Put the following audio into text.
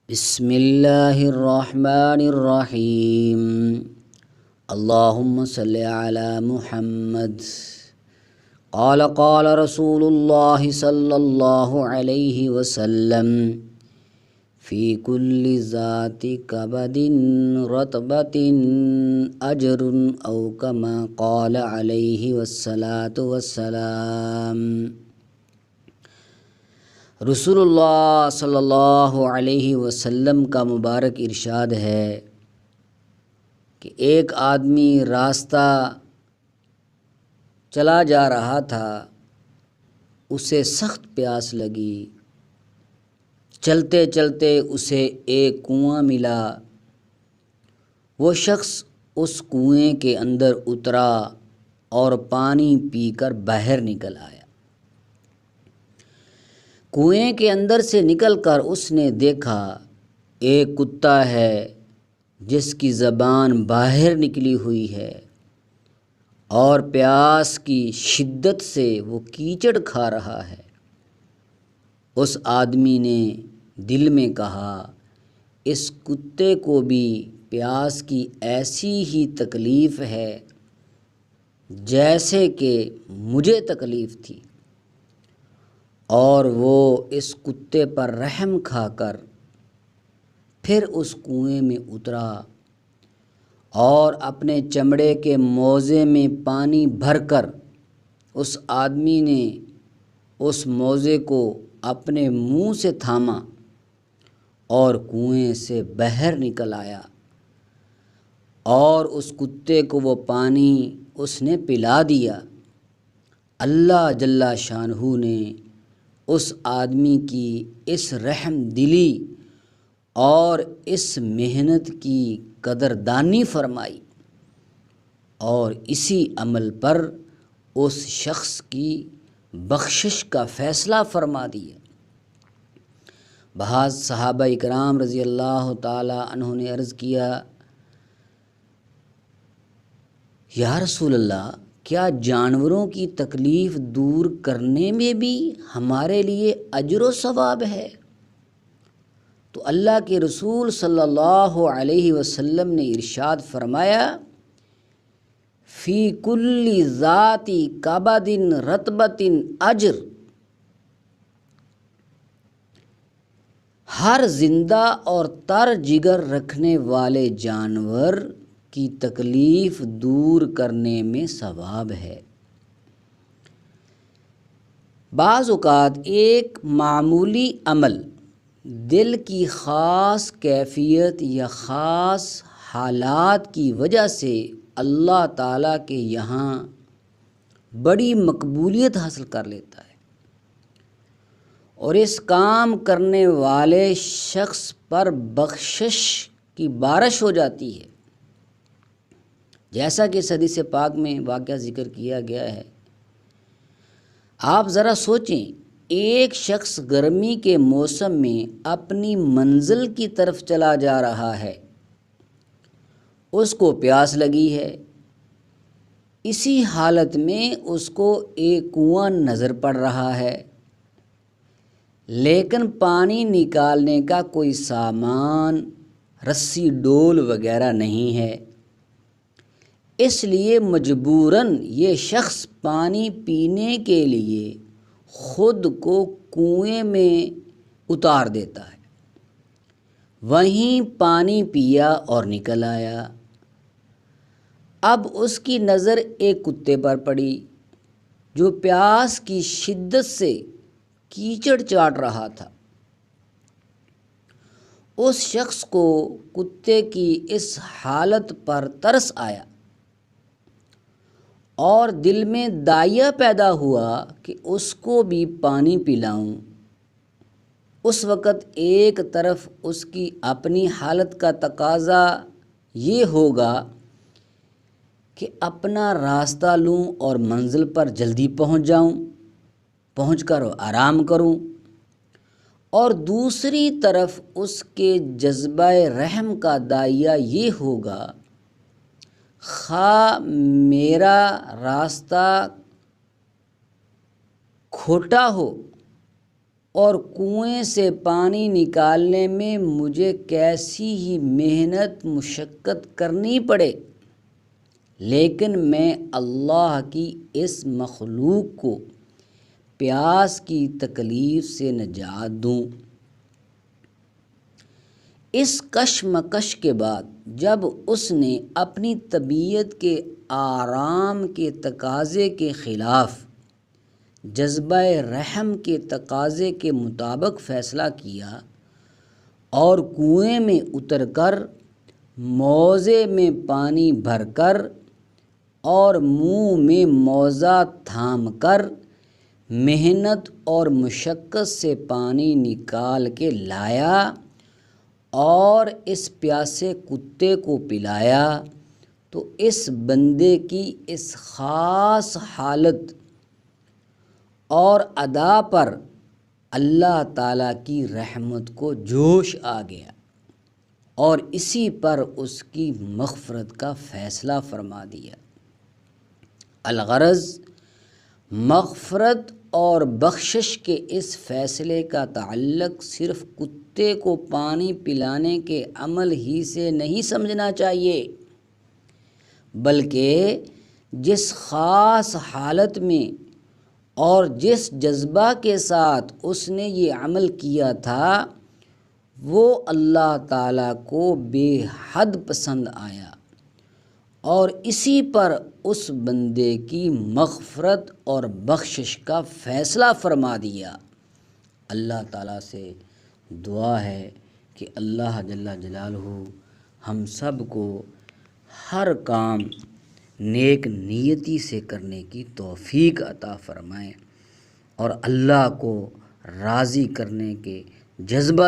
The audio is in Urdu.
بسم اللہ الرحمن الرحیم اللہم صلی علی محمد قال رسول اللہ صلی اللہ علیہ وسلم فی کل ذات کبد رطبۃ اجر او کما قال علیہ الصلاۃ والسلام۔ رسول اللہ صلی اللہ علیہ وسلم کا مبارک ارشاد ہے کہ ایک آدمی راستہ چلا جا رہا تھا، اسے سخت پیاس لگی، چلتے چلتے اسے ایک کنواں ملا۔ وہ شخص اس کنویں کے اندر اترا اور پانی پی کر باہر نکل آیا۔ کنویں کے اندر سے نکل کر اس نے دیکھا ایک کتا ہے جس کی زبان باہر نکلی ہوئی ہے اور پیاس کی شدت سے وہ کیچڑ کھا رہا ہے۔ اس آدمی نے دل میں کہا، اس کتے کو بھی پیاس کی ایسی ہی تکلیف ہے جیسے کہ مجھے تکلیف تھی، اور وہ اس کتے پر رحم کھا کر پھر اس کنویں میں اترا اور اپنے چمڑے کے موزے میں پانی بھر کر اس آدمی نے اس موزے کو اپنے منہ سے تھاما اور کنویں سے باہر نکل آیا، اور اس کتے کو وہ پانی اس نے پلا دیا۔ اللہ جل شانہ نے اس آدمی کی اس رحم دلی اور اس محنت کی قدردانی فرمائی، اور اسی عمل پر اس شخص کی بخشش کا فیصلہ فرما دیا۔ بعض صحابہ اکرام رضی اللہ تعالی عنہ نے عرض کیا، یا رسول اللہ، کیا جانوروں کی تکلیف دور کرنے میں بھی ہمارے لیے اجر و ثواب ہے؟ تو اللہ کے رسول صلی اللہ علیہ وسلم نے ارشاد فرمایا، فی کل ذات کبد رطبۃ اجر، ہر زندہ اور تر جگر رکھنے والے جانور کی تکلیف دور کرنے میں ثواب ہے۔ بعض اوقات ایک معمولی عمل دل کی خاص کیفیت یا خاص حالات کی وجہ سے اللہ تعالیٰ کے یہاں بڑی مقبولیت حاصل کر لیتا ہے، اور اس کام کرنے والے شخص پر بخشش کی بارش ہو جاتی ہے، جیسا کہ حدیث پاک میں واقعہ ذکر کیا گیا ہے۔ آپ ذرا سوچیں، ایک شخص گرمی کے موسم میں اپنی منزل کی طرف چلا جا رہا ہے، اس کو پیاس لگی ہے، اسی حالت میں اس کو ایک کنواں نظر پڑ رہا ہے، لیکن پانی نکالنے کا کوئی سامان، رسی ڈول وغیرہ نہیں ہے، اس لیے مجبوراً یہ شخص پانی پینے کے لیے خود کو کنویں میں اتار دیتا ہے، وہیں پانی پیا اور نکل آیا۔ اب اس کی نظر ایک کتے پر پڑی جو پیاس کی شدت سے کیچڑ چاٹ رہا تھا۔ اس شخص کو کتے کی اس حالت پر ترس آیا اور دل میں داعیہ پیدا ہوا کہ اس کو بھی پانی پلاؤں۔ اس وقت ایک طرف اس کی اپنی حالت کا تقاضا یہ ہوگا کہ اپنا راستہ لوں اور منزل پر جلدی پہنچ جاؤں، پہنچ کر آرام کروں، اور دوسری طرف اس کے جذبہ رحم کا داعیہ یہ ہوگا، خواہ میرا راستہ کھوٹا ہو اور کنویں سے پانی نکالنے میں مجھے کیسی ہی محنت مشقت کرنی پڑے، لیکن میں اللہ کی اس مخلوق کو پیاس کی تکلیف سے نجات دوں۔ اس کشمکش کے بعد جب اس نے اپنی طبیعت کے آرام کے تقاضے کے خلاف جذبہ رحم کے تقاضے کے مطابق فیصلہ کیا اور کنویں میں اتر کر موزے میں پانی بھر کر اور منہ میں موزہ تھام کر محنت اور مشقت سے پانی نکال کے لایا اور اس پیاسے کتے کو پلایا، تو اس بندے کی اس خاص حالت اور ادا پر اللہ تعالیٰ کی رحمت کو جوش آ گیا اور اسی پر اس کی مغفرت کا فیصلہ فرما دیا۔ الغرض، مغفرت اور بخشش کے اس فیصلے کا تعلق صرف کتے کو پانی پلانے کے عمل ہی سے نہیں سمجھنا چاہیے، بلکہ جس خاص حالت میں اور جس جذبہ کے ساتھ اس نے یہ عمل کیا تھا وہ اللہ تعالیٰ کو بے حد پسند آیا اور اسی پر اس بندے کی مغفرت اور بخشش کا فیصلہ فرما دیا۔ اللہ تعالیٰ سے دعا ہے کہ اللہ جل جلالہ ہم سب کو ہر کام نیک نیتی سے کرنے کی توفیق عطا فرمائے اور اللہ کو راضی کرنے کے جذبہ